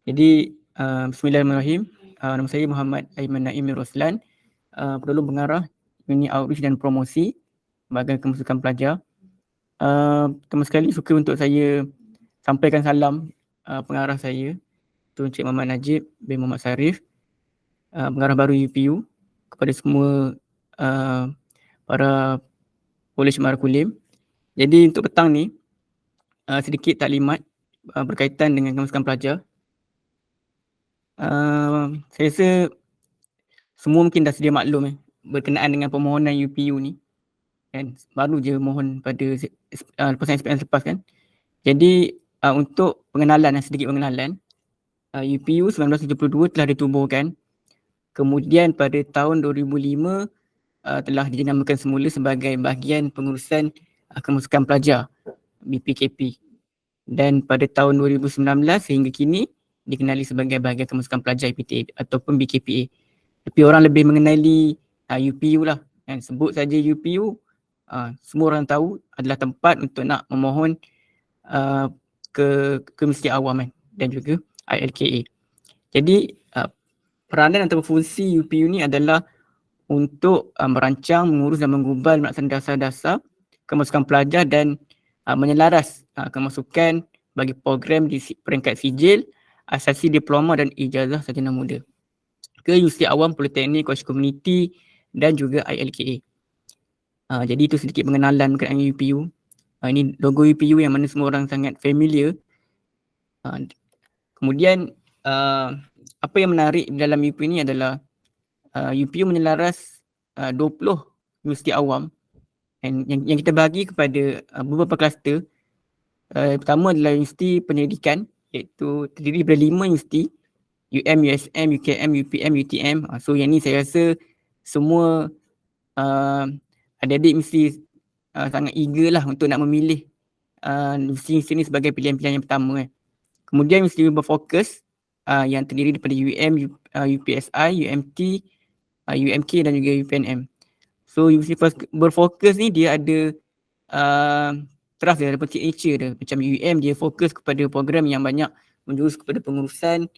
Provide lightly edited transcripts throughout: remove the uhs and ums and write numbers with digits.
Jadi bismillahirrahmanirrahim. Nama saya Muhammad Aiman Naim Roslan, Penulung Pengarah Unit Outreach dan Promosi Bahagian Kemusukan Pelajar. Pertama sekali suka untuk saya sampaikan salam pengarah saya, Tun Cik Muhammad Najib bin Muhammad Sarif, pengarah baru UPU, kepada semua para polis Mara Kulim. Jadi untuk petang ni sedikit taklimat berkaitan dengan kemusukan pelajar. Saya rasa semua mungkin dah sedia maklum berkenaan dengan permohonan UPU ni, kan, baru je mohon pada lepasan SPM lepas kan. Jadi untuk pengenalan, sedikit pengenalan, UPU 1972 telah ditubuhkan. Kemudian pada tahun 2005 telah dinamakan semula sebagai Bahagian Pengurusan Kemusukan Pelajar BPKP, dan pada tahun 2019 sehingga kini dikenali sebagai Bahagian Kemusukan Pelajar IPTA ataupun BKPA. Tapi orang lebih mengenali UPU lah, kan. Sebut saja UPU, semua orang tahu adalah tempat untuk nak memohon ke Mesti Awam, kan, dan juga ILKA. Jadi peranan atau fungsi UPU ni adalah untuk merancang, mengurus dan menggubal melaksanakan dasar-dasar kemasukan pelajar dan menyelaras kemasukan bagi program di peringkat sijil, asasi diploma dan ijazah sarjana muda ke Universiti Awam, Politeknik, College Community dan juga ILKA. Jadi itu sedikit pengenalan berkenaan UPU. Ini logo UPU yang mana semua orang sangat familiar. Kemudian apa yang menarik dalam UPU ini adalah UPU menyelaras 20 Universiti Awam yang kita bagi kepada beberapa kluster. Pertama adalah Universiti Pendidikan, iaitu terdiri daripada 5 universiti: UM, UKM, UPM, UTM. So yang ni saya rasa semua adik-adik mesti sangat eager lah untuk nak memilih universiti ni sebagai pilihan-pilihan yang pertama. Kemudian universiti berfokus yang terdiri daripada UM, UPSI, UMT, UMK dan juga UPNM. So universiti berfokus ni dia ada trust dia, ada nature dia. Macam UM dia fokus kepada program yang banyak menjurus kepada pengurusan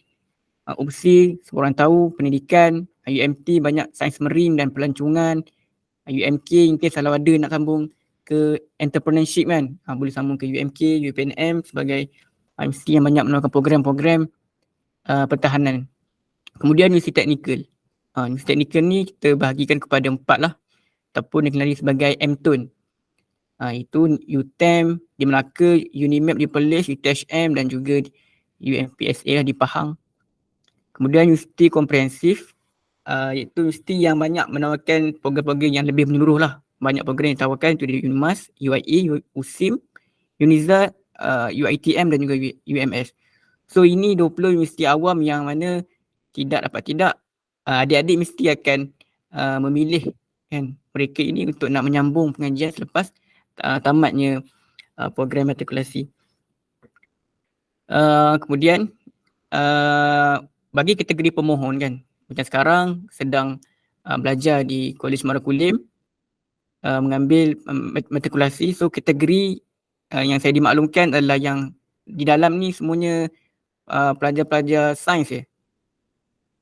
opsi, semua orang tahu, pendidikan. UMT banyak sains marine dan pelancongan. UMK mungkin kalau ada nak sambung ke entrepreneurship, kan, boleh sambung ke UMK, UPNM sebagai universiti yang banyak menawarkan program-program pertahanan. Kemudian universiti teknikal. Universiti teknikal ni kita bahagikan kepada 4 lah, ataupun dikenali sebagai MTUN. Itu UTEM di Melaka, UNIMAP di Perlis, UTHM dan juga UMPSA lah di Pahang. Kemudian universiti komprehensif, iaitu universiti yang banyak menawarkan program-program yang lebih menyeluruh lah. Banyak program yang ditawarkan, itu dari UNMAS, UIE, USIM, UNIZA, UITM dan juga UMS. So ini 20 universiti awam yang mana adik-adik mesti akan memilih, kan, mereka ini untuk nak menyambung pengajian selepas tamatnya program matrikulasi. Kemudian bagi kategori pemohon, kan, macam sekarang sedang belajar di Kolej Mara Kulim, mengambil matrikulasi. So kategori yang saya dimaklumkan adalah yang di dalam ni semuanya pelajar-pelajar sains ya.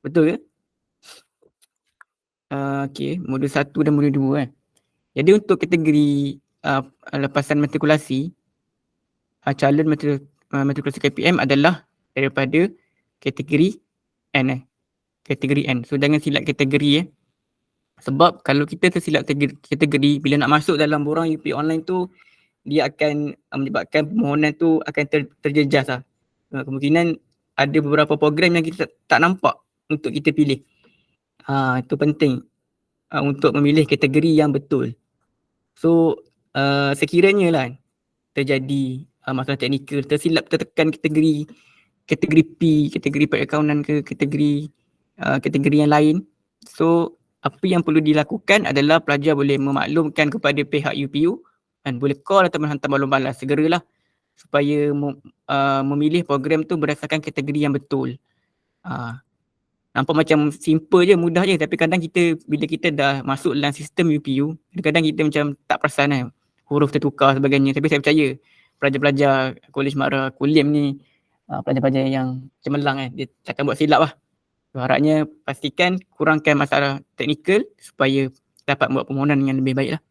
Betul ke? Okey, modul 1 dan modul 2 kan. Jadi untuk kategori lepasan matrikulasi, calon matrikulasi KPM adalah daripada kategori N. Kategori N. So jangan silap kategori sebab kalau kita tersilap kategori, bila nak masuk dalam borang UP online tu, dia akan menyebabkan permohonan tu akan terjejas lah. Kemungkinan ada beberapa program yang kita tak nampak untuk kita pilih. Itu penting untuk memilih kategori yang betul. So sekiranya lah terjadi masalah teknikal, tersilap tertekan kategori P, kategori perakaunan ke kategori yang lain. So apa yang perlu dilakukan adalah pelajar boleh memaklumkan kepada pihak UPU dan boleh call atau menghantar balon balas segeralah supaya memilih program tu berdasarkan kategori yang betul. Nampak macam simple je, mudah je, tapi kadang bila kita dah masuk dalam sistem UPU, kadang kita macam tak perasan huruf tertukar sebagainya. Tapi saya percaya pelajar-pelajar Kolej Mara Kulim ni pelajar-pelajar yang cemerlang dia takkan buat silap lah. So, harapnya pastikan kurangkan masalah teknikal supaya dapat buat permohonan yang lebih baik lah.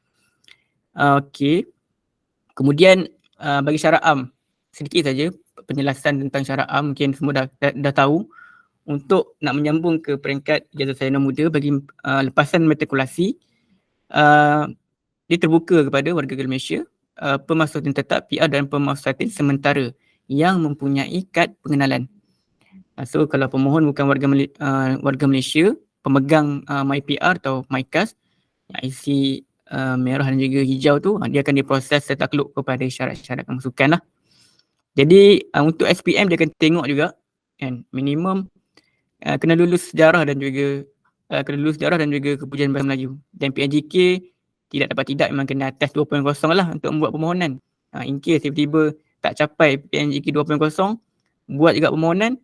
Okey. Kemudian bagi syarat am, sedikit saja penjelasan tentang syarat am, mungkin semua dah tahu. Untuk nak menyambung ke peringkat ijazah sarjana muda bagi lepasan matrikulasi, dia terbuka kepada warga negara Malaysia, pemasukkan tetap PR dan pemasukkan sementara yang mempunyai kad pengenalan. So kalau pemohon bukan warga Malaysia, pemegang MyPR atau MyCAS, IC merah dan juga hijau tu, dia akan diproses setakluk kepada syarat-syarat kemasukan lah. Jadi untuk SPM dia akan tengok juga kan, minimum kena lulus sejarah dan juga kepujian bahasa Melayu. Dan PNGK tidak memang kena atas 2.0 lah untuk membuat permohonan. In case tiba-tiba tak capai PNGK 2.0, buat juga permohonan,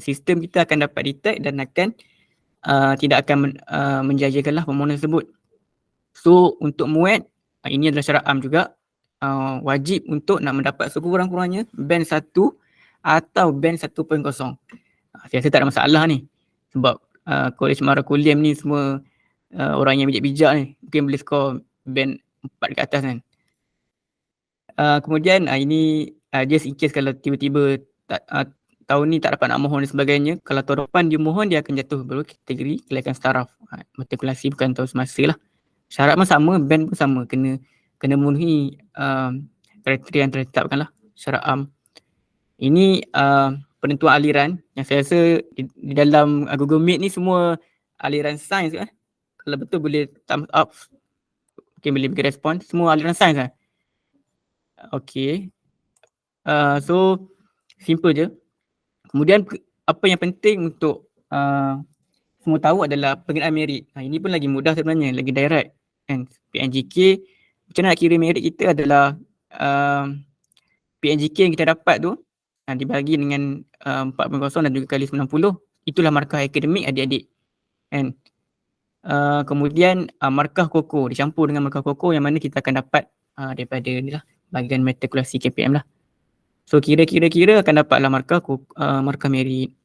sistem kita akan dapat detect dan akan tidak akan menjajakanlah permohonan tersebut. So untuk muat, ini adalah syarat am juga, wajib untuk nak mendapat sekurang-kurangnya band 1 atau band 1.0. Saya rasa tak ada masalah ni, sebab Kolej Mara Kulim ni semua orang yang bijak-bijak ni, mungkin boleh skor band 4 ke atas kan. Kemudian ini just in case kalau tiba-tiba tahun ni tak dapat nak mohon dan sebagainya, kalau tahun depan dia mohon, dia akan jatuh baru kategori kelayakan taraf. Matrikulasi bukan tahun semasa lah. Syarat pun sama, band pun sama, kena memenuhi kriteria yang ditetapkan lah, syarat am. Ini penentuan aliran yang saya rasa di dalam Google Meet ni semua aliran sains kan. Kalau betul boleh thumbs up, mungkin boleh bagi respon. Semua aliran sains kan. Okay. So simple je. Kemudian apa yang penting untuk semua tahu adalah pengenaan merit. Ini pun lagi mudah sebenarnya, lagi direct kan. PNGK, macam nak kira merit kita adalah PNGK yang kita dapat tu dibagi dengan 4.0 dan juga kali 90, itulah markah akademik adik-adik kan. Kemudian markah KOKO dicampur dengan markah KOKO yang mana kita akan dapat daripada ni lah, bahagian matrikulasi KPM lah. So kira-kira akan dapatlah markah merit.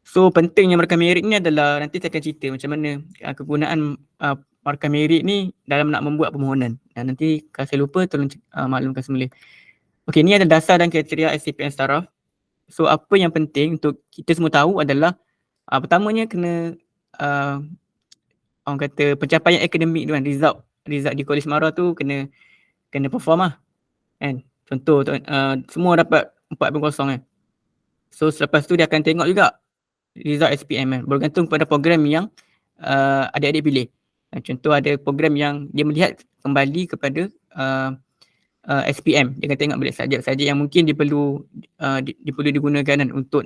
So pentingnya markah merit ni adalah, nanti saya akan cerita macam mana kegunaan markah merit ni dalam nak membuat permohonan. Dan nanti kalau saya lupa tolong maklumkan semula. Okey, ni adalah dasar dan kriteria SCPM taraf. So apa yang penting untuk kita semua tahu adalah pertamanya kena orang kata pencapaian akademik tu kan, result di Kolej Mara tu kena perform lah kan. Contoh semua dapat 4.0 kan. So selepas tu dia akan tengok juga result SPM kan, bergantung pada program yang adik-adik pilih. Contoh ada program yang dia melihat kembali kepada SPM, dia akan tengok balik subjek yang mungkin dia perlu digunakan kan untuk.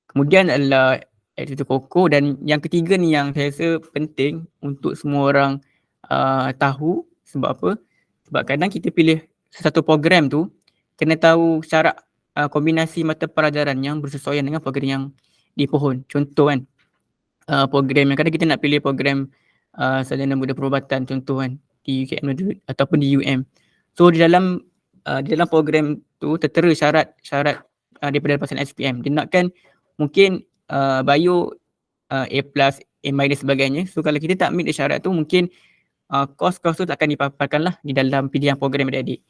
Kemudian adalah aktiviti KOKO, dan yang ketiga ni yang saya rasa penting untuk semua orang tahu. Sebab apa? Sebab kadang kita pilih satu program tu, kena tahu syarat kombinasi mata pelajaran yang bersesuaian dengan program yang dipohon. Contoh kan, program yang kadang kita nak pilih program sarjana muda perubatan contoh kan, di UKM ataupun di UM. So di dalam program tu tertera syarat daripada lepasan SPM. Dia nakkan mungkin bio A+, A- dan sebagainya. So kalau kita tak meet syarat tu, mungkin kos-kos tu takkan dipaparkan lah di dalam pilihan program adik-adik.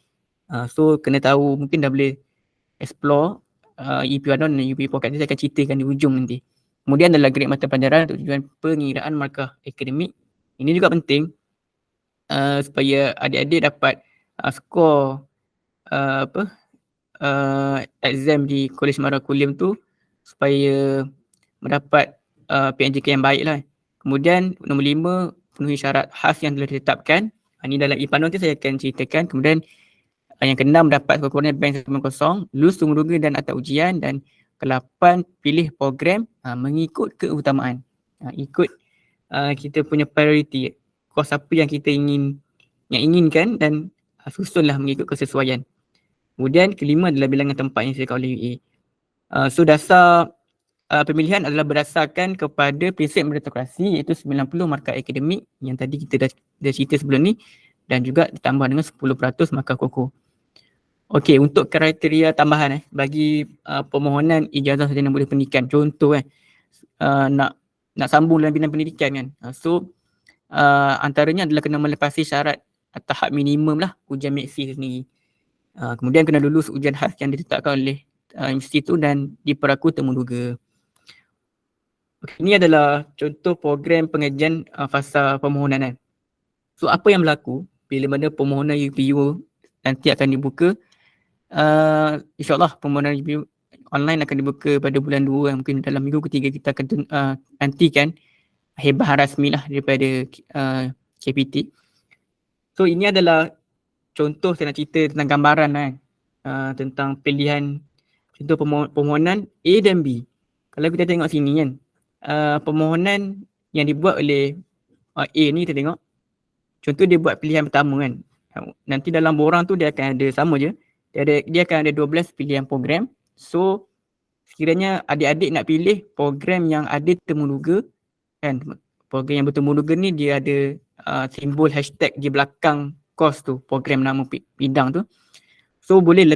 So kena tahu, mungkin dah boleh explore UP Anon dan UP Pocket. Saya akan ceritakan di ujung nanti. Kemudian adalah grade mata pelajaran untuk tujuan pengiraan markah akademik. Ini juga penting supaya adik-adik dapat skor exam di Kolej Mara Kulim tu supaya mendapat PNJK yang baik lah. Kemudian nombor 5, penuhi syarat khas yang telah ditetapkan. Ini dalam IPANO nanti saya akan ceritakan. Kemudian yang ke-6, dapat sekurang-kurangnya bank 1.0, lulus tunggu dan atau ujian. Dan ke-8, pilih program mengikut keutamaan. Ikut kita punya priority, kos apa yang kita inginkan, dan susunlah mengikut kesesuaian. Kemudian ke-5 adalah bilangan tempat yang disediakan oleh UA. So dasar pemilihan adalah berdasarkan kepada prinsip meritokrasi, iaitu 90 markah akademik yang tadi kita dah cerita sebelum ni, dan juga ditambah dengan 10% markah KOKO. Okey, untuk kriteria tambahan bagi permohonan ijazah sarjana muda pendidikan. Contoh nak sambung dalam bidang pendidikan kan. Antaranya adalah kena melepasi syarat tahap minimum lah ujian MEXC sendiri. Kemudian kena lulus ujian khas yang ditetapkan oleh institut dan diperaku temuduga. Okay, ini adalah contoh program pengajian fasa permohonan kan. So apa yang berlaku bila mana permohonan UPU nanti akan dibuka, InsyaAllah permohonan UPU online akan dibuka pada bulan 2, mungkin dalam minggu ketiga kita akan nantikan hebahan rasmi lah daripada KPT. So ini adalah contoh saya nak cerita tentang gambaran kan, tentang pilihan contoh permohonan A dan B. Kalau kita tengok sini kan, permohonan yang dibuat oleh A ni kita tengok, contoh dia buat pilihan pertama kan. Nanti dalam borang tu dia akan ada sama je. Dia akan ada 12 pilihan program. So sekiranya adik-adik nak pilih program yang ada temuduga kan, program yang bertemuduga ni dia ada simbol hashtag di belakang kos tu, program nama bidang tu. So boleh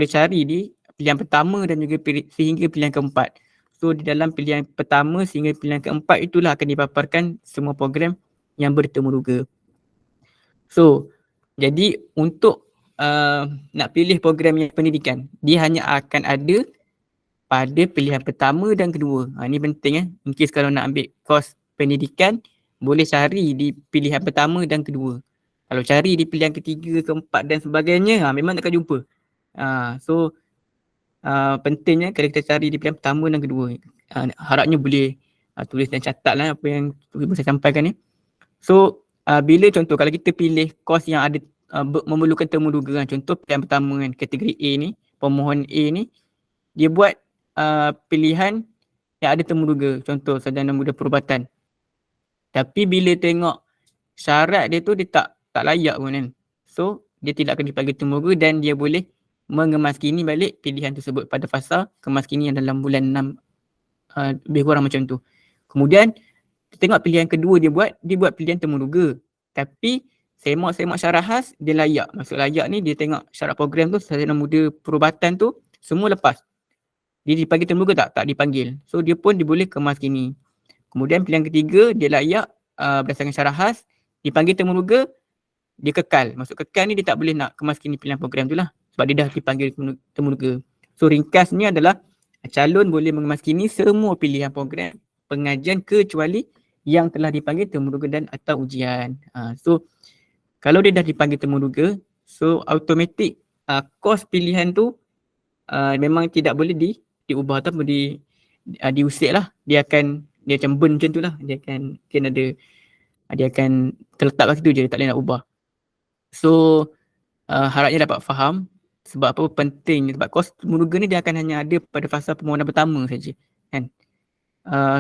cari di pilihan pertama dan juga sehingga pilihan keempat. So di dalam pilihan pertama sehingga pilihan keempat itulah akan dipaparkan semua program yang bertemuduga. So jadi untuk nak pilih program yang pendidikan, dia hanya akan ada pada pilihan pertama dan kedua. Ini penting in case kalau nak ambil kos pendidikan, boleh cari di pilihan pertama dan kedua. Kalau cari di pilihan ketiga, keempat dan sebagainya, memang takkan jumpa. So pentingnya kalau kita cari di pilihan pertama dan kedua. Harapnya boleh tulis dan catat lah apa yang saya sampaikan ni. So bila contoh kalau kita pilih kos yang ada memerlukan temuduga kan, contoh pilihan pertama kan, kategori A ni, pemohon A ni, dia buat pilihan yang ada temuduga, contoh sarjana muda perubatan. Tapi bila tengok syarat dia tu dia tak layak pun kan. So dia tidak akan dipanggil temuduga dan dia boleh mengemaskini balik pilihan tersebut pada fasa kemaskinian dalam bulan 6, lebih kurang macam tu. Kemudian tengok pilihan kedua dia buat pilihan temuduga. Tapi semak syarat khas dia layak. Maksud layak ni dia tengok syarat program tu, sarjana muda perubatan tu semua lepas. Dia dipanggil temuduga tak dipanggil. So dia pun dia boleh kemaskini. Kemudian pilihan ketiga dia layak berdasarkan syarat khas, dipanggil temuduga, dia kekal. Maksud kekal ni dia tak boleh nak kemaskini pilihan program tu lah, sebab dia dah dipanggil temuduga. So ringkasnya adalah calon boleh mengemaskini semua pilihan program pengajian kecuali yang telah dipanggil temuduga dan atau ujian. So kalau dia dah dipanggil temuduga, so automatik kos pilihan tu memang tidak boleh diubah ataupun diusik lah. Dia macam burn macam tu lah. Dia akan terletak kat situ je, dia tak boleh nak ubah. So harapnya dapat faham sebab apa penting, sebab kos temuduga ni dia akan hanya ada pada fasa permohonan pertama saja kan.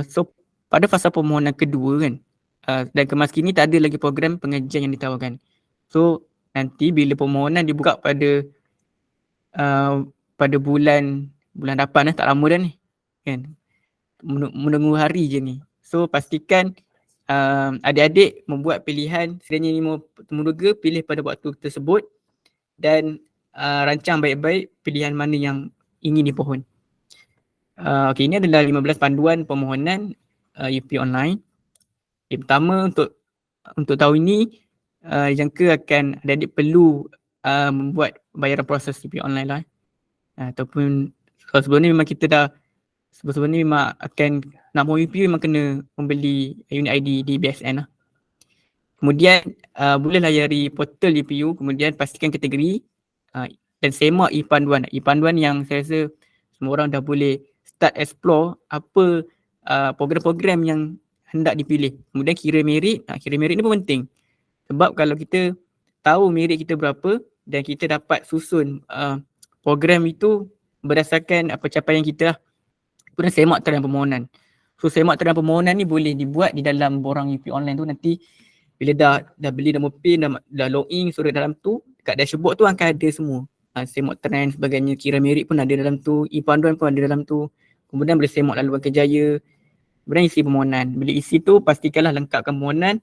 So pada fasa permohonan kedua kan, dan kemaskini tak ada lagi program pengajian yang ditawarkan. So nanti bila permohonan dibuka pada bulan 8 tak lama dah ni kan, menunggu hari je ni. So pastikan adik-adik membuat pilihan sekiranya ni mau temuduga, pilih pada waktu tersebut dan rancang baik-baik pilihan mana yang ingin dipohon. Okay, ini adalah 15 panduan permohonan UP online. Yang pertama untuk tahun ini jangka akan adik-adik perlu membuat bayaran proses UP online lah. Ataupun kalau sebelum ni memang kita dah sebelum ni memang akan nak mahu UPU memang kena membeli unit ID di BSN lah. Kemudian boleh layari portal UPU, kemudian pastikan kategori dan semak e-panduan. E-panduan yang saya rasa semua orang dah boleh start explore apa program-program yang hendak dipilih. Kemudian kira merit ni pun penting. Sebab kalau kita tahu merit kita berapa dan kita dapat susun program itu berdasarkan pencapaian kita lah. Kemudian semak tarian permohonan. So semak tarian permohonan ni boleh dibuat di dalam borang UP online tu. Nanti bila dah beli nama PIN, dah login, so dalam tu kat dashboard tu akan ada semua. Semak tarian sebagainya, kira merit pun ada dalam tu, e-panduan pun ada dalam tu. Kemudian boleh semak laluan kerjaya. Kemudian isi permohonan. Bila isi tu pastikanlah lengkapkan permohonan.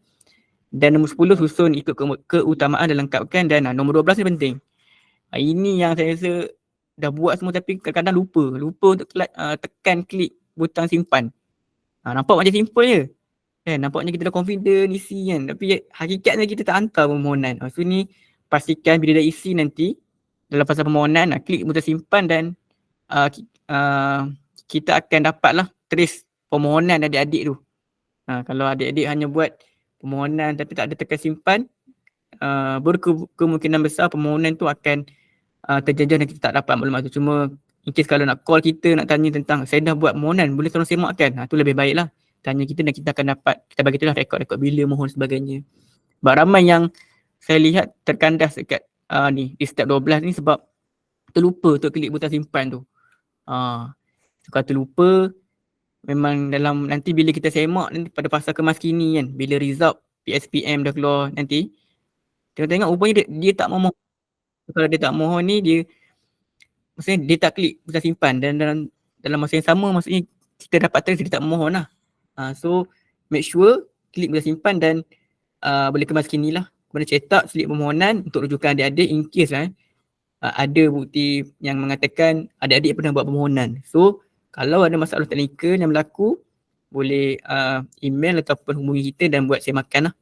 Dan nombor 10 susun ikut keutamaan dan lengkapkan. Dan nombor 12 ni penting. Ini yang saya rasa dah buat semua tapi kadang-kadang lupa untuk tekan klik butang simpan. Nampak macam simple je kan, nampaknya kita dah confident isi kan, tapi hakikatnya kita tak hantar permohonan. So ni pastikan bila dah isi nanti dalam fasa permohonan, klik butang simpan dan kita akan dapatlah trace permohonan adik-adik tu. Kalau adik-adik hanya buat permohonan tapi tak ada tekan simpan, berkemungkinan besar permohonan tu akan terjejas dan kita tak dapat maklumat tu. Cuma in case kalau nak call kita, nak tanya tentang saya dah buat permohonan, boleh tolong semakkan, tu lebih baik lah. Tanya kita dan kita akan dapat, kita bagi tu lah rekod-rekod bila mohon sebagainya. Sebab ramai yang saya lihat terkandas dekat di step 12 ni sebab terlupa untuk klik butang simpan tu. Kalau terlupa, memang dalam nanti bila kita semak nanti pada fasa kemaskini kan, bila result PSPM dah keluar nanti, tengok rupanya dia tak mohon. Kalau dia tak mohon ni, maksudnya dia tak klik butang simpan dan dalam masa yang sama maksudnya kita dapat trace dia tak mohon lah. So make sure klik butang simpan dan boleh kemas kini lah. Kemudian cetak slip permohonan untuk rujukan adik-adik in case ada bukti yang mengatakan adik-adik pernah buat permohonan. So kalau ada masalah teknikal yang berlaku, boleh email ataupun hubungi kita dan buat semakan lah.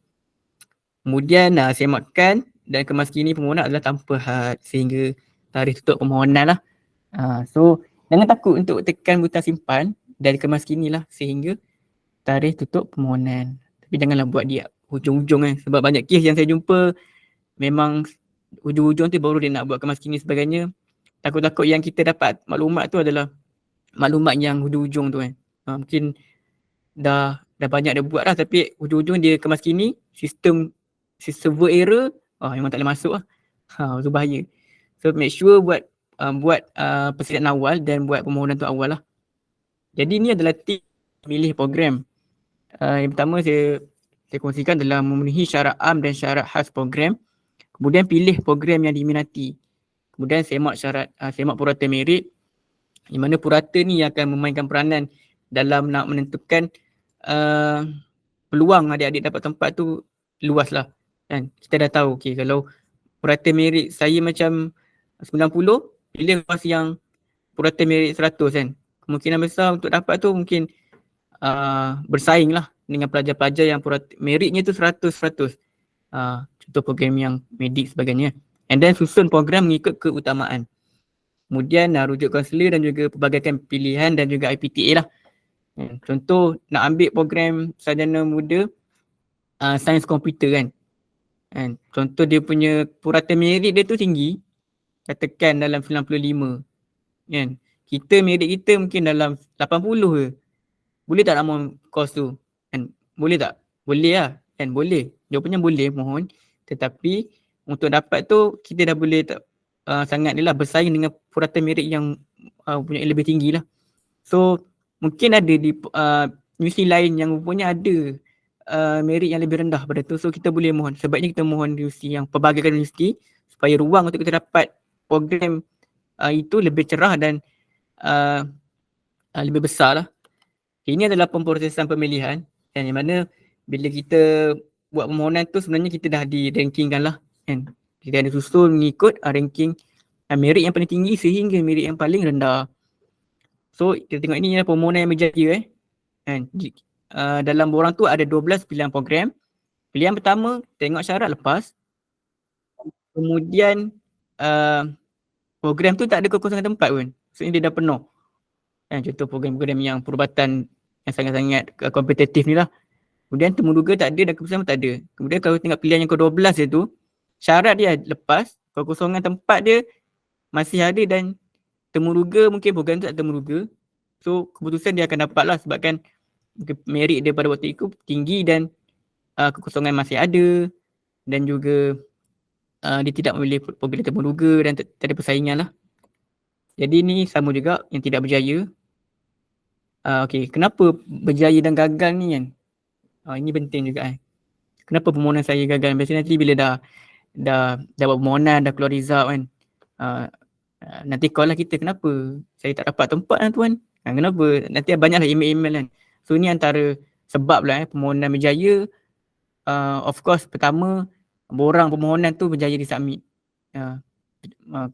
Kemudian semakan dan kemas kini permohonan adalah tanpa had sehingga tarikh tutup permohonan lah. So jangan takut untuk tekan butang simpan dan kemas kini lah sehingga tarikh tutup permohonan. Tapi janganlah buat dia hujung-hujung kan. Sebab banyak kes yang saya jumpa memang hujung-hujung tu baru dia nak buat kemas kini sebagainya. Takut-takut yang kita dapat maklumat tu adalah maklumat yang hujung-hujung tu kan. Mungkin dah banyak dia buat lah tapi hujung-hujung dia kemas kini, sistem server error, memang tak boleh masuk lah. Tu bahaya. So make sure buat persediaan awal dan buat permohonan tu awal lah. Jadi ni adalah tip milih program. Yang pertama saya kongsikan adalah memenuhi syarat am dan syarat khas program. Kemudian pilih program yang diminati. Kemudian semak purata merit. Di mana purata ni akan memainkan peranan dalam nak menentukan peluang adik-adik dapat tempat tu luas lah. Kan? Kita dah tahu kalau purata merit saya macam 90, pilih kelas yang purata merit 100 kan. Kemungkinan besar untuk dapat tu mungkin bersaing lah dengan pelajar-pelajar yang meritnya tu 100. Contoh program yang medik sebagainya. And then susun program mengikut keutamaan. Kemudian rujuk kaunselor dan juga pelbagaikan pilihan dan juga IPTA lah. Contoh nak ambil program sarjana muda sains komputer kan. Contoh dia punya purata merit dia tu tinggi, katakan dalam 95 kan. Kita merit kita mungkin dalam 80 ke. Boleh tak nak mohon kos tu? Kan? Boleh tak? Boleh lah. Kan? Boleh. Jawapannya boleh mohon. Tetapi untuk dapat tu kita dah boleh sangat ni lah bersaing dengan purata merit yang punya lebih tinggi lah. So mungkin ada di universiti lain yang rupanya ada merit yang lebih rendah pada tu. So kita boleh mohon. Sebaiknya kita mohon universiti yang pelbagaikan universiti supaya ruang untuk kita dapat program itu lebih cerah dan lebih besar lah. Ini adalah pemprosesan pemilihan yang mana bila kita buat permohonan tu sebenarnya kita dah di-rankingkan lah kan. Kita ada susun mengikut ranking merit yang paling tinggi sehingga merit yang paling rendah. So kita tengok ini adalah permohonan yang berjaya kan. Dalam borang tu ada 12 pilihan program. Pilihan pertama tengok syarat lepas. Kemudian program tu tak ada kekosongan tempat pun. Maksudnya dia dah penuh. Contoh program-program yang perubatan yang sangat-sangat kompetitif ni lah. Kemudian temuduga tak ada dan keputusan pun tak ada. Kemudian kalau tengok pilihan yang ke-12 dia tu, syarat dia lepas, kekosongan tempat dia masih ada dan temuduga mungkin program tu tak temuduga. So keputusan dia akan dapat lah sebabkan merit dia pada waktu itu tinggi dan kekosongan masih ada dan juga dia tidak memilih program temuduga dan tak ada persaingan lah. Jadi ni sama juga yang tidak berjaya. Kenapa berjaya dan gagal ni kan? Ini penting juga Kenapa permohonan saya gagal? Biasanya nanti bila dah buat permohonan, dah keluar result kan. Nanti call lah kita, kenapa saya tak dapat tempat lah tuan? Kenapa? Nanti banyaklah email-email kan. So ni antara sebab lah permohonan berjaya. Of course pertama, borang permohonan tu berjaya disubmit.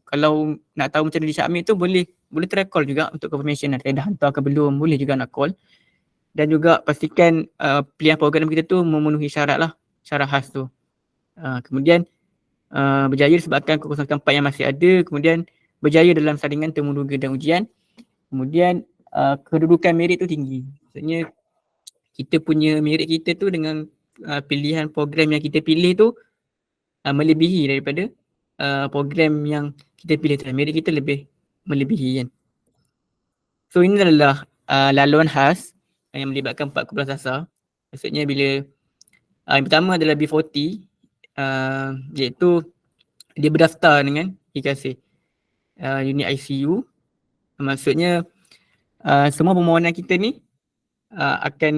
Kalau nak tahu macam mana di-submit tu boleh try call juga untuk confirmation ada dah hantar ke belum, boleh juga nak call. Dan juga pastikan pilihan program kita tu memenuhi syarat lah, syarat khas tu. Kemudian berjaya disebabkan kekosongan tempat yang masih ada, kemudian berjaya dalam saringan temu duga dan ujian. Kemudian kedudukan merit tu tinggi. Maksudnya kita punya merit kita tu dengan pilihan program yang kita pilih tu melebihi daripada program yang kita pilih tu. Merit kita lebih melebihi kan. So ini adalah laluan khas yang melibatkan 4 kumpulan sasar. Maksudnya bila yang pertama adalah B40 iaitu dia berdaftar dengan IKASI unit ICU. Maksudnya semua permohonan kita ni akan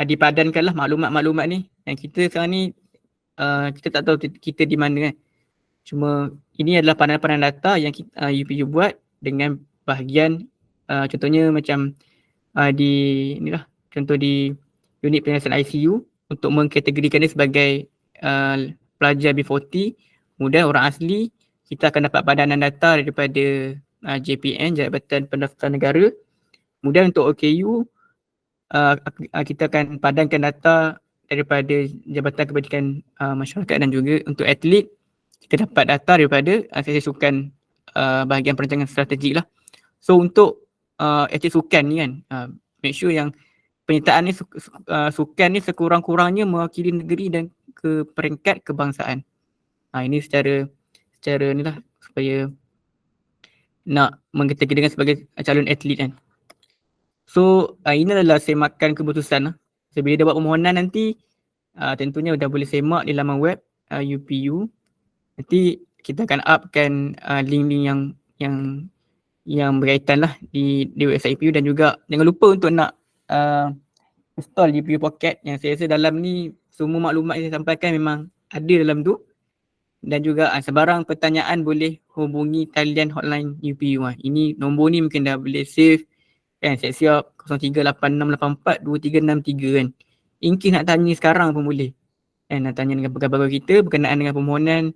dipadankanlah maklumat-maklumat ni. Yang kita sekarang ni kita tak tahu kita di mana kan. Cuma ini adalah pandangan data yang UPU buat dengan bahagian contohnya macam di inilah contoh di unit penyelesaian ICU untuk mengkategorikan dia sebagai pelajar B40. Kemudian orang asli kita akan dapat padanan data daripada JPN, Jabatan Pendaftaran Negara. Kemudian untuk OKU kita akan padankan data daripada Jabatan Kebajikan Masyarakat, dan juga untuk atlet kita dapat data daripada Asosiasi Sukan bahagian perancangan strategik lah. So untuk atlet sukan ni kan make sure yang penyertaan ni sukan ni sekurang-kurangnya mewakili negeri dan ke peringkat kebangsaan. Ini secara ni lah supaya nak mengkategorikan sebagai calon atlet kan. So ini adalah semakan keputusan lah. So bila dia buat permohonan nanti tentunya dah boleh semak di laman web UPU. Nanti kita akan upkan link-link yang berkaitan lah di website UPU, dan juga jangan lupa untuk nak install UPU Pocket yang saya rasa dalam ni semua maklumat yang saya sampaikan memang ada dalam tu. Dan juga sebarang pertanyaan boleh hubungi talian hotline UPU. Ini nombor ni mungkin dah boleh save kan, siap-siap 0386842363 kan. In case nak tanya sekarang pun boleh kan, nak tanya dengan pegawai kita berkenaan dengan permohonan,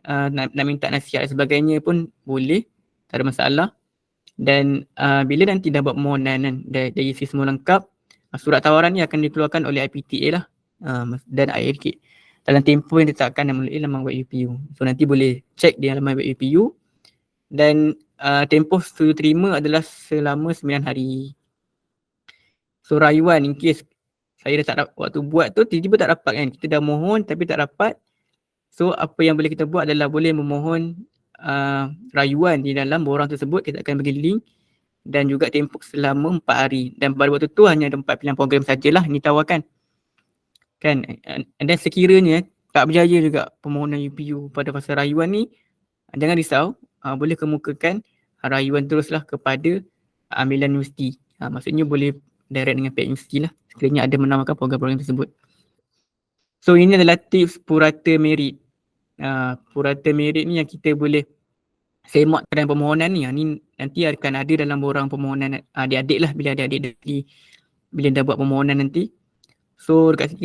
nak minta nasihat dan sebagainya pun boleh, tak ada masalah. Dan bila nanti dah buat permohonan kan, dah isi semua lengkap, surat tawaran ni akan dikeluarkan oleh IPTA lah dan IRK dalam tempoh yang ditetapkan melalui laman web UPU. So nanti boleh cek di laman web UPU, dan tempoh setuju terima adalah selama 9 hari. So rayuan in case saya dah tak dapat waktu buat tu, tiba-tiba tak dapat kan, kita dah mohon tapi tak dapat. So apa yang boleh kita buat adalah boleh memohon rayuan di dalam borang tersebut. Kita akan bagi link dan juga tempoh selama 4 hari. Dan pada waktu tu hanya ada 4 pilihan program sajalah yang ditawarkan kan. Dan sekiranya tak berjaya juga permohonan UPU pada fasa rayuan ni, jangan risau, boleh kemukakan rayuan teruslah kepada ambilan universiti. Maksudnya boleh direct dengan pihak universiti lah sekiranya ada menawarkan program-program tersebut. So ini adalah tips purata merit. Purata merit ni yang kita boleh semak dalam permohonan ni. Ni nanti akan ada dalam borang permohonan adik-adik lah, bila adik-adik bila dah buat permohonan nanti. So dekat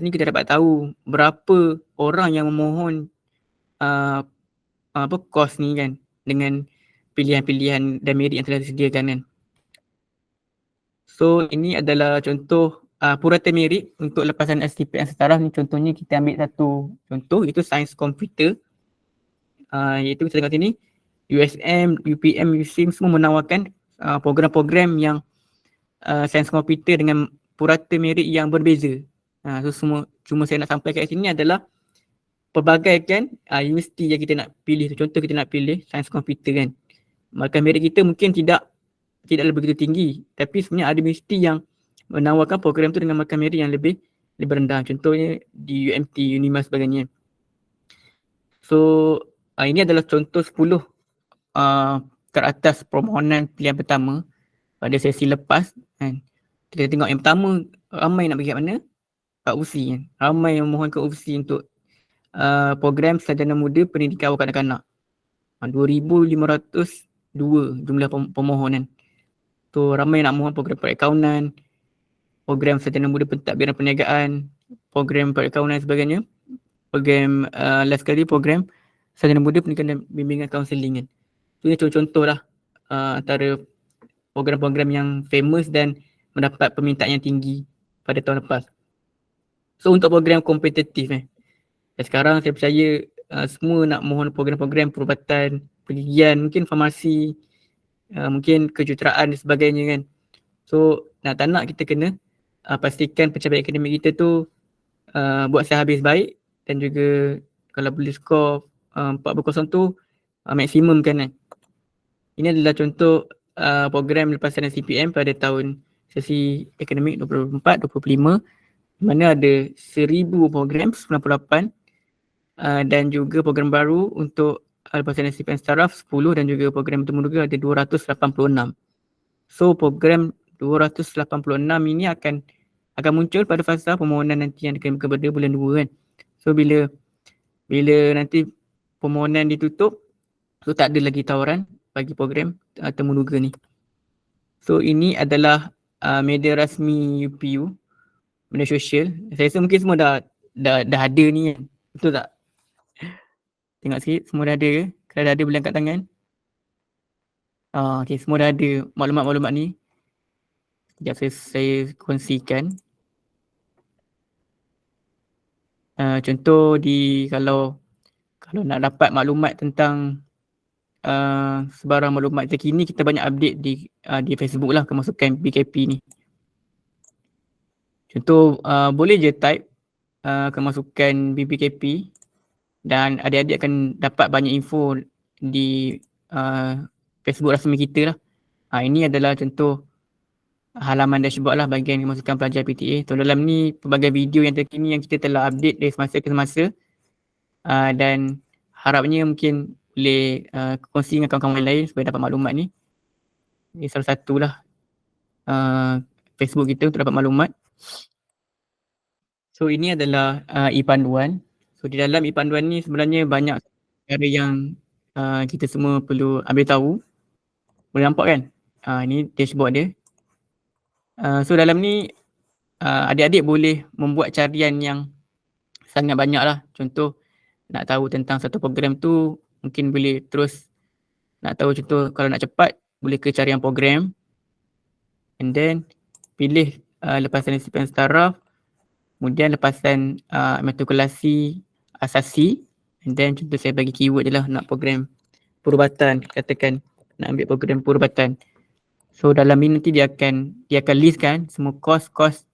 sini kita dapat tahu berapa orang yang memohon kos ni kan, dengan pilihan-pilihan dan merit yang telah disediakan kan. So ini adalah contoh purata merit untuk lepasan STPM setara ni. Contohnya kita ambil satu contoh, itu sains komputer. Iaitu kita tengok sini USM, UPM, USIM semua menawarkan program-program yang sains komputer dengan purata merit yang berbeza. So semua cuma saya nak sampaikan kat sini adalah pelbagaikan universiti yang kita nak pilih. Contoh kita nak pilih sains komputer kan, maka merit kita mungkin tidak begitu tinggi, tapi sebenarnya ada universiti yang menawarkan program tu dengan markah merit yang lebih rendah. Contohnya di UMT, Unima sebagainya. So ini adalah contoh 10 teratas permohonan pilihan pertama pada sesi lepas kan. Kita tengok yang pertama, ramai nak pergi kat mana? Kat UFSI kan. Ramai yang memohon ke UFSI untuk program sarjana muda pendidikan awal kanak-kanak. 2,502 jumlah pemohonan. So ramai nak mohon program perakaunan, program sarjana muda pentadbiran perniagaan, program perakaunan dan sebagainya. Program last kali program sarjana muda pendidikan dan bimbingan kaunseling kan. So, ini contoh-contoh lah antara program-program yang famous dan mendapat permintaan yang tinggi pada tahun lepas. So untuk program kompetitif dan sekarang saya percaya semua nak mohon program-program perubatan, pergigian, mungkin farmasi, mungkin kejuruteraan dan sebagainya kan. So nak tak nak kita kena pastikan pencapaian akademik kita tu buat sehabis baik dan juga kalau boleh skor 4.0 tu maksimum kan. Ini adalah contoh program lepasan CPM pada tahun sesi akademik 24-25 di mana ada 1000 program 98 dan juga program baru untuk lepasan CPM Staraf 10 dan juga program bertemu ada 286. So program 286 ini akan muncul pada fasa permohonan nanti yang akan kepada bulan 2 kan. So bila nanti permohonan ditutup, so tak ada lagi tawaran bagi program temuduga ni. So ini adalah media rasmi UPU, media sosial. Saya rasa mungkin semua dah ada ni kan. Betul tak? Tengok sikit semua dah ada ke? Kalau dah ada boleh angkat tangan. Okay, semua dah ada maklumat-maklumat ni. Sekejap saya kongsikan. Contoh kalau nak dapat maklumat tentang sebarang maklumat terkini, kita banyak update di Facebook lah kemasukan BKP ni. Contoh boleh je type kemasukan BPKP dan adik-adik akan dapat banyak info di Facebook rasmi kita lah. Ini adalah contoh halaman dashboard lah bahagian kemasukan pelajar PTA. So dalam ni pelbagai video yang terkini yang kita telah update dari semasa ke semasa dan harapnya mungkin boleh kongsi dengan kawan-kawan lain supaya dapat maklumat ni. Ini salah satulah Facebook kita untuk dapat maklumat. So ini adalah e-panduan. So di dalam e-panduan ni sebenarnya banyak perkara yang kita semua perlu ambil tahu. Boleh nampak kan? Ini dashboard dia. So dalam ni adik-adik boleh membuat carian yang sangat banyak lah. Contoh nak tahu tentang satu program tu mungkin boleh terus nak tahu contoh kalau nak cepat boleh ke carian program and then pilih lepasan disiplin staraf, kemudian lepasan matrikulasi asasi and then contoh saya bagi keyword je lah nak program perubatan, katakan nak ambil program perubatan. So dalam ni nanti dia akan listkan semua kos-kos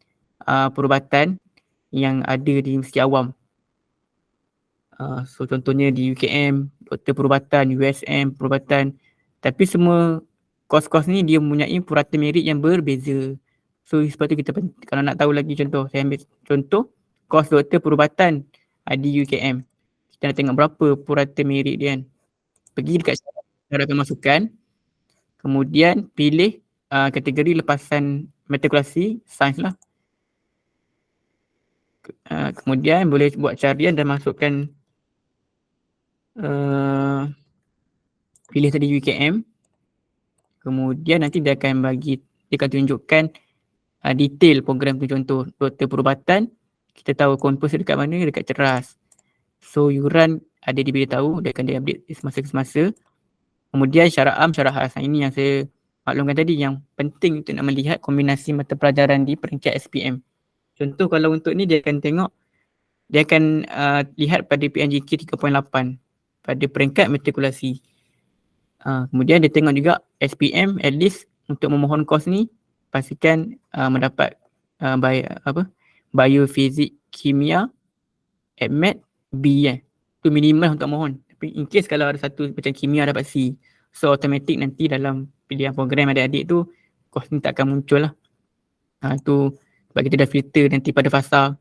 perubatan yang ada di Universiti Awam. So contohnya di UKM, Doktor Perubatan, USM Perubatan. Tapi semua kos-kos ni dia mempunyai purata merit yang berbeza. So sebab tu kita kalau nak tahu lagi contoh, saya ambil contoh kos Doktor Perubatan di UKM. Kita nak tengok berapa purata merit dia kan. Pergi dekat syarat kemasukan. Kemudian pilih kategori lepasan matrikulasi, sains lah. Kemudian boleh buat carian dan masukkan pilih tadi UKM. Kemudian nanti dia akan tunjukkan detail program tu. Contoh Doktor Perubatan, kita tahu kampus dekat mana, dekat Ceras. So yuran ada diberitahu, dia akan di-update semasa ke semasa. Kemudian syarat am, syarat khas. Ini yang saya maklumkan tadi yang penting untuk nak melihat kombinasi mata pelajaran di peringkat SPM. Contoh kalau untuk ni dia akan tengok, dia akan lihat pada PNJK 3.8 pada peringkat matrikulasi. Kemudian dia tengok juga SPM at least untuk memohon kos ni pastikan mendapat biofizik, kimia, AdMed, B tu minimal untuk mohon. Tapi in case kalau ada satu macam kimia dapat C, so automatic nanti dalam pilihan program adik-adik tu kos ni tak akan muncul lah. Tu sebab kita dah filter nanti pada fasa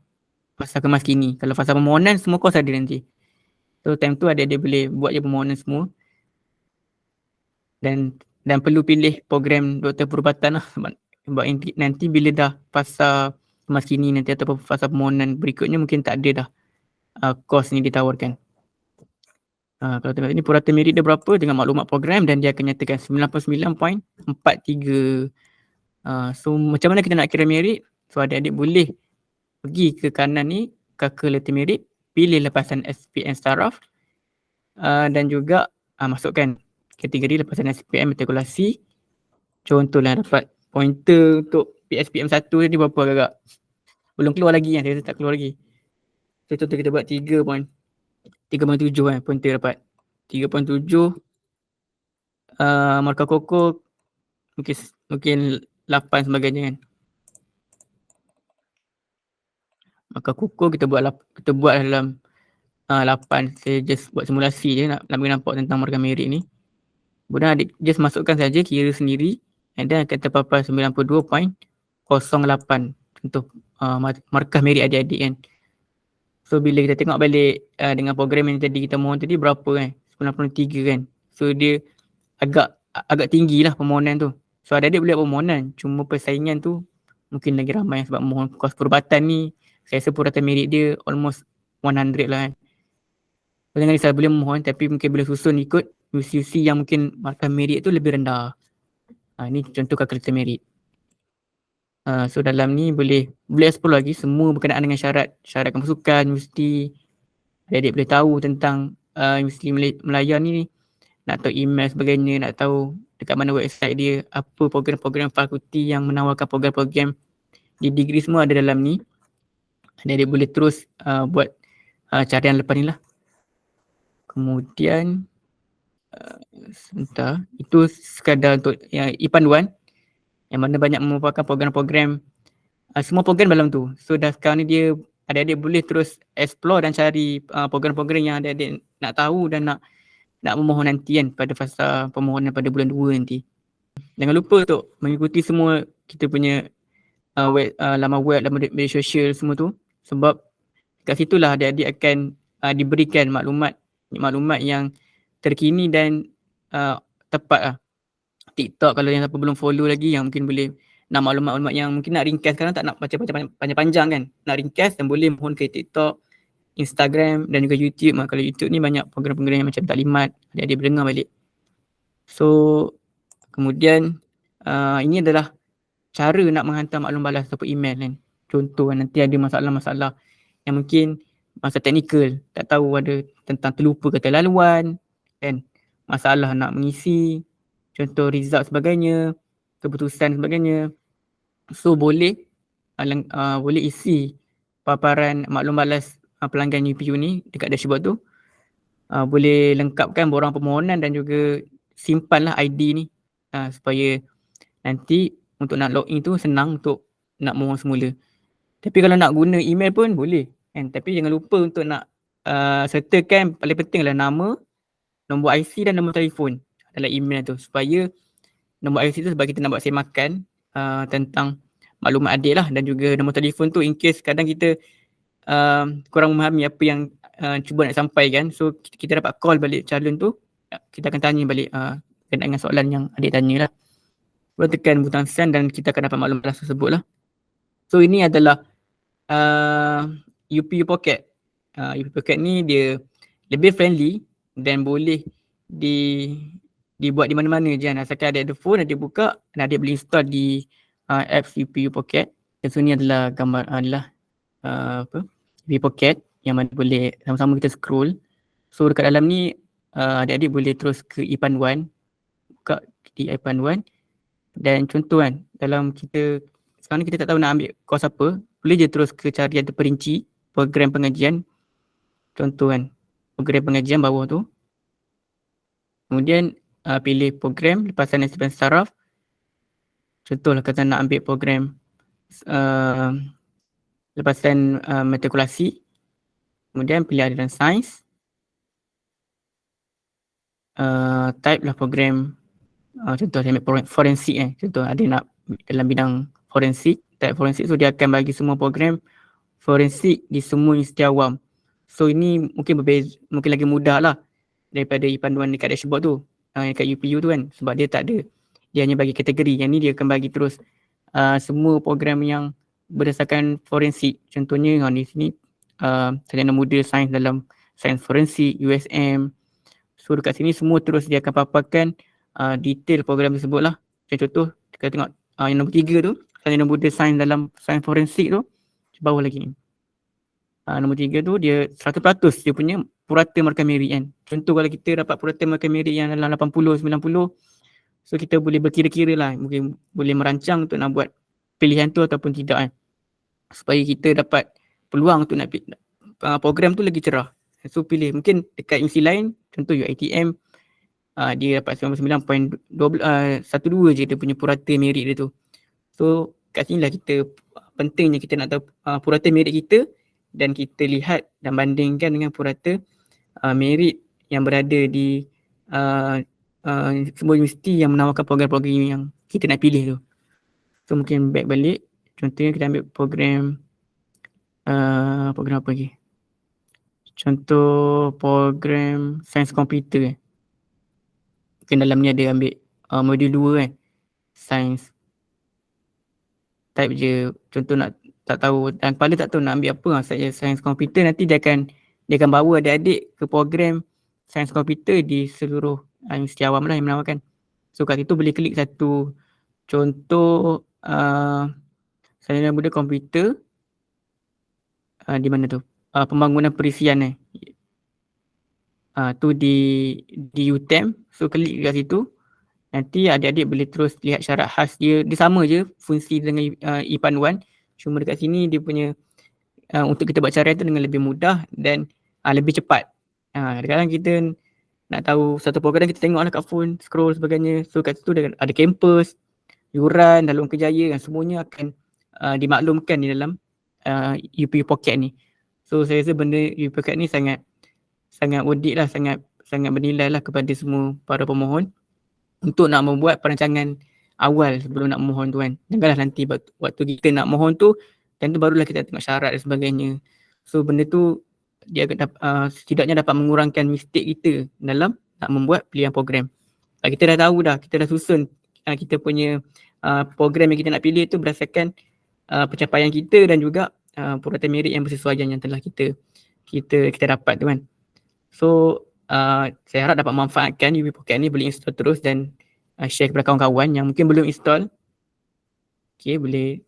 kemas kini. Kalau fasa permohonan semua kos ada nanti. So time tu adik-adik boleh buat je permohonan semua. Dan perlu pilih program Doktor Perubatan lah sebab nanti bila dah fasa kemas kini nanti atau fasa permohonan berikutnya mungkin tak ada dah kos ni ditawarkan. Kalau tengok ni purata merit dia berapa dengan maklumat program dan dia akan nyatakan 99.43. So macam mana kita nak kira merit? So adik-adik boleh pergi ke kanan ni, calculator merit, pilih lepasan SPM Staraf. dan juga masukkan kategori lepasan SPM matrikulasi. Contohlah dapat pointer untuk PSPM 1 ni berapa agak? Belum keluar lagi kan, saya tak keluar lagi. So contoh kita buat 3.7 kan pointer dapat. 3.7 markah koko mungkin 8 sebagainya kan. Markah koko kita buat dalam 8. Saya just buat simulasi je nak bagi nampak tentang markah merit ni. Kemudian adik just masukkan saja kira sendiri and then akan terpapar 92.08 untuk markah merit adik-adik kan. So bila kita tengok balik dengan program yang tadi kita mohon tadi berapa kan? 93 kan. So dia agak tinggi lah permohonan tu. So adik-adik boleh buat permohonan, cuma persaingan tu mungkin lagi ramai sebab mohon kos perubatan ni saya rasa perubatan merit dia almost 100 lah kan. Jangan risau, boleh mohon tapi mungkin boleh susun ikut UC yang mungkin markah merit tu lebih rendah. Ni contoh kalkulator merit. So dalam ni boleh explore lagi semua berkenaan dengan syarat kemasukan universiti. Adik-adik boleh tahu tentang universiti Melayu ni, nak tahu email sebagainya, nak tahu dekat mana website dia, apa program-program fakulti yang menawarkan program-program di degree, semua ada dalam ni. Adik-adik boleh terus buat carian lepas ni lah. Kemudian sebentar, itu sekadar untuk yang e-panduan yang mana banyak merupakan program-program, semua program dalam tu. So dah sekarang ni dia adik-adik boleh terus explore dan cari program-program yang adik-adik nak tahu dan nak memohon nanti kan pada fasa permohonan pada bulan 2 nanti. Jangan lupa untuk mengikuti semua kita punya laman web, laman media sosial semua tu, sebab kat situlah adik-adik akan diberikan maklumat yang terkini dan tepat lah. TikTok kalau yang siapa belum follow lagi, yang mungkin boleh nak maklumat-maklumat yang mungkin nak ringkas, sekarang tak nak baca panjang-panjang kan, nak ringkas dan boleh mohon ke TikTok, Instagram dan juga YouTube. Kalau YouTube ni banyak program-program yang macam taklimat, adik-adik boleh dengar balik. So kemudian ini adalah cara nak menghantar maklum balas ataupun email kan. Contoh nanti ada masalah-masalah yang mungkin masa teknikal, tak tahu ada tentang terlupa kata laluan kan, masalah nak mengisi contoh result sebagainya, keputusan sebagainya. So boleh isi paparan maklum balas pelanggan UPU ni dekat dashboard tu. Boleh lengkapkan borang permohonan dan juga simpanlah ID ni supaya nanti untuk nak login tu senang untuk nak mohon semula. Tapi kalau nak guna email pun boleh kan, tapi jangan lupa untuk nak sertakan, paling penting adalah nama, nombor IC dan nombor telefon dalam email tu, supaya nombor IC tu sebab kita nak buat semakan tentang maklumat adik lah, dan juga nombor telefon tu in case kadang kita kurang memahami apa yang cuba nak sampaikan, so kita dapat call balik calon tu, kita akan tanya balik dengan soalan yang adik tanya lah. Boleh tekan butang send dan kita akan dapat maklumat tersebut lah. So ini adalah UPU Pocket. UPU Pocket ni dia lebih friendly dan boleh dibuat di mana-mana je kan. Asalkan ada phone, ada buka dan ada boleh install di apps UPU Pocket. Dan so ni adalah gambar UPU Pocket yang mana boleh sama-sama kita scroll. So dekat dalam ni adik-adik boleh terus ke e-panduan, buka di e-panduan. Dan contoh kan, dalam kita sekarang ni kita tak tahu nak ambil kos apa, boleh je terus ke carian terperinci program pengajian. Contoh kan, program pengajian bawah tu. Kemudian pilih program lepasan SPM saraf. Contohlah kata nak ambil program lepasan matrikulasi. Kemudian pilih aliran sains. Type lah program, contoh saya ambil program forensik contoh ada nak dalam bidang forensik, type forensik, so dia akan bagi semua program forensik di semua universiti awam. So ini mungkin berbeza, mungkin lagi mudah lah daripada e-panduan dekat dashboard tu, dekat UPU tu kan, sebab dia tak ada, dia hanya bagi kategori. Yang ni dia akan bagi terus semua program yang berdasarkan forensik. Contohnya di sini sarjana muda sains dalam sains forensik, USM. So dekat sini semua terus dia akan paparkan detail program tersebut lah. Contoh kita tengok yang nombor 3 tu, sarjana muda sains dalam sains forensik tu, bawah lagi ni. Nombor 3 tu dia 100% dia punya purata markah merit kan. Contoh kalau kita dapat purata markah merit yang dalam 80, 90, so kita boleh berkira-kira lah, mungkin boleh merancang untuk nak buat pilihan tu ataupun tidak kan. Supaya kita dapat peluang untuk nak program tu lagi cerah. So pilih mungkin dekat universiti lain, contoh UiTM, dia dapat 99.12 je dia punya purata merit dia tu. So kat sini lah kita pentingnya kita nak tahu purata merit kita dan kita lihat dan bandingkan dengan purata merit yang berada di sebuah universiti yang menawarkan program-program yang kita nak pilih tu. So mungkin back balik, contohnya kita ambil program apa lagi? Contoh program sains komputer. Mungkin dalam ni ada ambil modul 2 kan, sains. Type je, contoh nak tak tahu, dan kepala tak tahu nak ambil apa saja sains komputer, nanti dia akan bawa adik-adik ke program sains komputer di seluruh universiti awam lah yang menawarkan. So kat situ boleh klik satu contoh sarjana muda komputer di mana tu? Pembangunan perisian tu di UTM. So klik kat situ. Nanti adik-adik boleh terus lihat syarat khas dia. Dia sama je fungsi dengan e-panduan. Cuma dekat sini dia punya untuk kita buat caraian tu dengan lebih mudah dan lebih cepat. Kadang-kadang kita nak tahu satu program, kita tengok lah kat phone, scroll sebagainya. So kat situ ada kampus, yuran, dalam kerjaya, semuanya akan dimaklumkan di dalam UPU Pocket ni. So saya rasa benda UPU Pocket ni sangat worth it lah, sangat bernilai lah kepada semua para pemohon untuk nak membuat perancangan awal sebelum nak memohon tu kan. Janganlah nanti waktu kita nak mohon tu, dan tu barulah kita tengok syarat dan sebagainya. So benda tu dia setidaknya dapat mengurangkan mistake kita dalam nak membuat pilihan program. Kita dah tahu dah, kita dah susun kita punya program yang kita nak pilih tu berdasarkan pencapaian kita dan juga purata merit yang bersesuaian yang telah kita dapat tu kan. So saya harap dapat memanfaatkan UPU Pocket ni, boleh install terus dan share kepada kawan-kawan yang mungkin belum install. Okay, boleh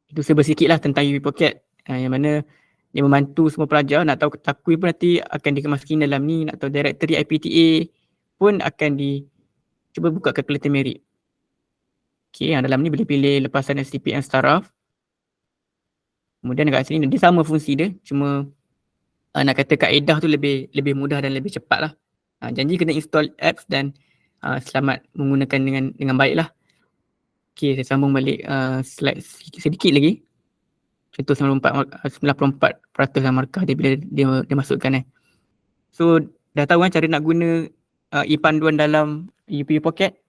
itu serba sikit lah tentang UPU Pocket yang mana dia membantu semua pelajar. Nak tahu takui pun nanti akan dikemaskan dalam ni. Nak tahu directory IPTA pun akan cuba buka calculator merit. Okay, yang dalam ni boleh pilih lepasan STPM Staraf. Kemudian dekat sini dia sama fungsi dia, cuma nak kata kaedah tu lebih mudah dan lebih cepat lah. Janji kena install apps dan selamat menggunakan dengan baik lah. Okay, saya sambung balik slide sedikit lagi. Contoh 94% markah dia bila dia masukkan So dah tahu kan cara nak guna e-panduan dalam UPU Pocket?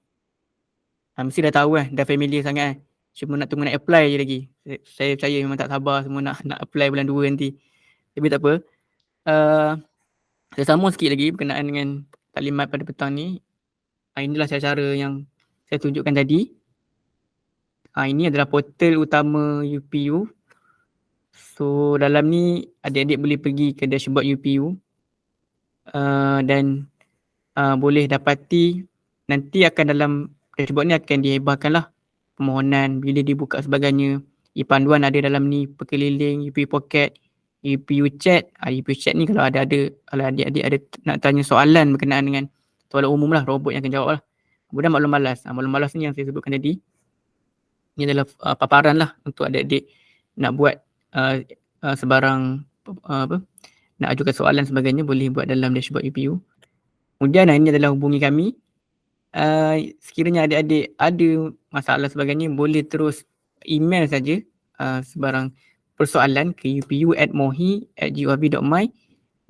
Mesti dah tahu dah familiar sangat Cuma nak tunggu nak apply je lagi. Saya percaya memang tak sabar semua nak apply bulan 2 nanti. Tapi tak apa. Saya sambung sikit lagi berkenaan dengan taklimat pada petang ni. Inilah cara-cara yang saya tunjukkan tadi. Ini adalah portal utama UPU. So dalam ni adik-adik boleh pergi ke dashboard UPU dan boleh dapati nanti akan dalam dashboard ni akan dihebahkan lah permohonan bila dibuka sebagainya. E-panduan ada dalam ni, perkeliling, UPU Pocket, UPU Chat. UPU Chat ni kalau adik-adik ada nak tanya soalan berkenaan dengan soalan umum lah, robot yang akan jawab lah. Kemudian maklum balas. Maklum balas ni yang saya sebutkan tadi. Ini adalah paparan lah untuk adik-adik nak buat sebarang nak ajukan soalan sebagainya, boleh buat dalam dashboard UPU. Kemudian ini adalah hubungi kami. Sekiranya adik-adik ada masalah sebagainya, boleh terus email saja sebarang persoalan ke upu@mohi@gov.my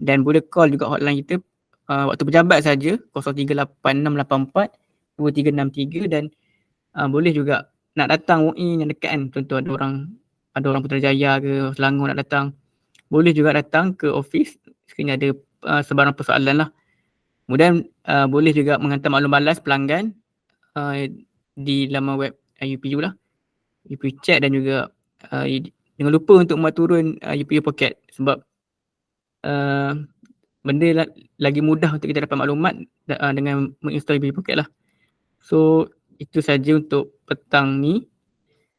dan boleh call juga hotline kita waktu pejabat saja 0386842363 dan boleh juga nak datang UI yang dekat kan, contoh ada orang Putrajaya ke Selangor nak datang, boleh juga datang ke office sekiranya ada sebarang persoalan lah. Kemudian boleh juga menghantar maklum balas pelanggan di laman web UPU lah, UPU Chat, dan juga jangan lupa untuk buat turun UPU Pocket sebab benda lagi mudah untuk kita dapat maklumat dengan menginstall UPU Pocket lah. So itu saja untuk petang ni.